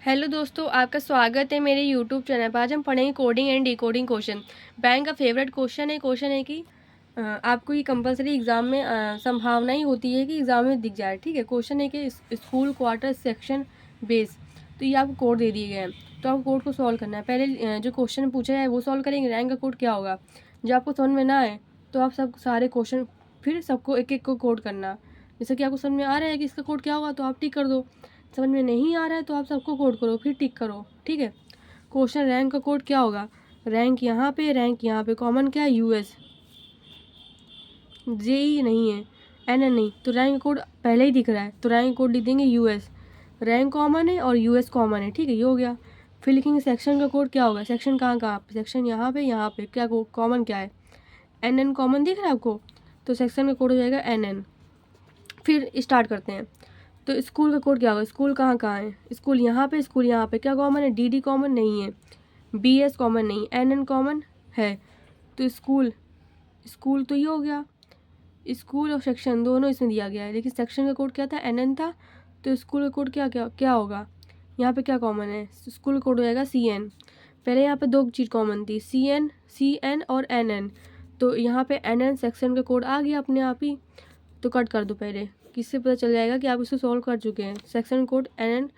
Hello दोस्तों, आपका स्वागत है मेरे यूट्यूब चैनल पर। आज हम पढ़ेंगे coding and decoding question. Bank का फेवरेट क्वेश्चन है कि आपको ये कंपलसरी एग्ज़ाम में संभावना ही होती है कि एग्ज़ाम में दिख जाए। ठीक है, क्वेश्चन है कि स्कूल क्वार्टर सेक्शन बेस। तो ये आपको कोड दे दिए गए हैं, तो आपको कोड को सॉल्व करना है। पहले जो क्वेश्चन पूछा है वो सॉल्व करेंगे। रैंक का कोड क्या होगा, जब आपको समझ में ना आए तो आप सब सारे क्वेश्चन फिर सबको एक एक को कोड करना। जैसे कि आपको समझ में आ रहा है कि इसका कोड क्या होगा तो आप टिक कर दो, समझ में नहीं आ रहा है तो आप सबको कोड करो फिर टिक करो। ठीक है, क्वेश्चन रैंक का कोड क्या होगा, रैंक यहाँ पे कॉमन क्या है यूएस, जेई नहीं है, एनएन नहीं, तो रैंक कोड पहले ही दिख रहा है तो रैंक कोड लिख देंगे यूएस। रैंक कॉमन है और यूएस कॉमन है। ठीक है, ये हो गया। फिर लिखेंगे सेक्शन का कोड क्या होगा, सेक्शन कहाँ पे, सेक्शन यहाँ पे क्या कॉमन क्या है, एनएन कॉमन दिख रहा है आपको, तो सेक्शन का कोड हो जाएगा एनएन। फिर स्टार्ट करते हैं। तो स्कूल का कोड क्या होगा, स्कूल कहाँ है, स्कूल यहाँ पे क्या कॉमन है, डीडी कॉमन नहीं है, बीएस कॉमन नहीं, एनएन कॉमन है, तो स्कूल स्कूल तो ये हो गया। स्कूल और सेक्शन दोनों इसमें दिया गया है, लेकिन सेक्शन का कोड क्या था, एनएन था, तो स्कूल का कोड क्या क्या क्या होगा, यहाँ पे क्या कॉमन है, स्कूल का कोड हो जाएगा सीएन। पहले यहाँ पे दो चीज़ कॉमन थी, सीएन और एनएन, तो यहाँ पे एनएन सेक्शन का कोड आ गया अपने आप ही, तो कट कर दो पहले, किससे पता चल जाएगा कि आप इसको सॉल्व कर चुके हैं। सेक्शन कोड एन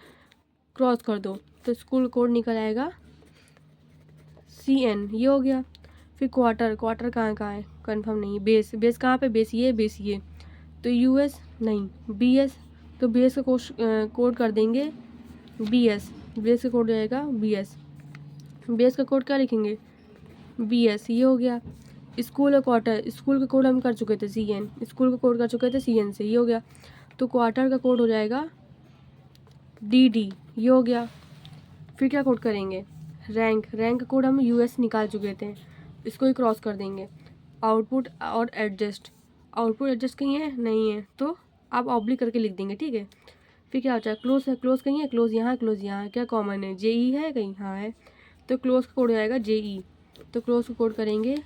क्रॉस कर दो तो स्कूल कोड निकल आएगा CN, ये हो गया। फिर क्वार्टर कहाँ है, कंफर्म नहीं है। बेस कहाँ पे, बेस ये, तो US नहीं, BS, तो BS का कोड कर देंगे BS, BS का कोड जाएगा BS। BS का कोड क्या लिखेंगे, BS, ये हो गया। स्कूल और क्वार्टर, स्कूल का कोड हम कर चुके थे CN, स्कूल का कोड कर चुके थे CN से, ये हो गया। तो क्वार्टर का कोड हो जाएगा DD, ये हो गया। फिर क्या कोड करेंगे, रैंक का कोड हम US निकाल चुके थे, इसको ही क्रॉस कर देंगे। आउटपुट और एडजस्ट कहीं है नहीं है, तो आप ऑब्लिक करके लिख देंगे। ठीक है, फिर क्या होता है, क्लोज कहीं है, क्लोज यहाँ है, क्या कॉमन है, JE है कहीं, हाँ है, तो क्लोज का कोड हो जाएगा JE। तो क्लोज का कोड करेंगे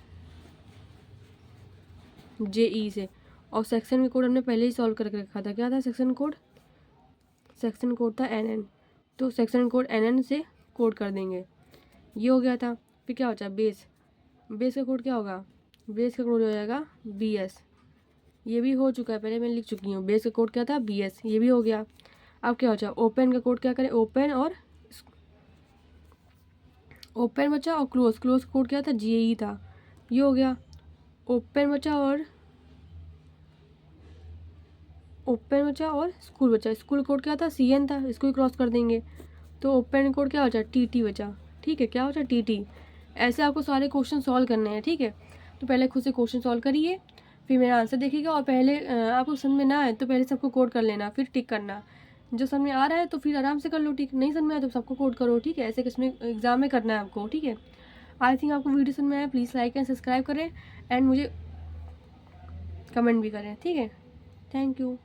JE से। और सेक्शन का कोड हमने पहले ही सॉल्व करके रखा था, क्या था सेक्शन कोड था NN, तो सेक्शन कोड NN से कोड कर देंगे, ये हो गया था। फिर क्या होता है, बेस का कोड क्या होगा, बेस का कोड हो जाएगा BS, ये भी हो चुका है, पहले मैं लिख चुकी हूँ। बेस का कोड क्या था BS, ये भी हो गया। अब क्या होता है, ओपन का कोड क्या करें, ओपन बचा और क्लोज का कोड क्या था, GE था, ये हो गया। ओपन बचा और स्कूल कोड क्या था, CN था, इसको ही क्रॉस कर देंगे, तो ओपन कोड क्या बचा, TT बचा। ठीक है, क्या बचा, TT। ऐसे आपको सारे क्वेश्चन सॉल्व करने हैं। ठीक है, तो पहले खुद से क्वेश्चन सॉल्व करिए, फिर मेरा आंसर देखिएगा, और पहले आपको समझ में ना आए तो पहले सबको कोड कर लेना, फिर टिक करना। जो समझ में आ रहा है तो फिर आराम से कर लो टिक, नहीं समझ में आया तो सबको कोड करो। ठीक है, ऐसे किसमें एग्जाम में करना है आपको। ठीक है, आई थिंक आपको वीडियो समझ में आया, प्लीज़ लाइक एंड सब्सक्राइब करें एंड मुझे कमेंट भी करें। ठीक है, थैंक यू।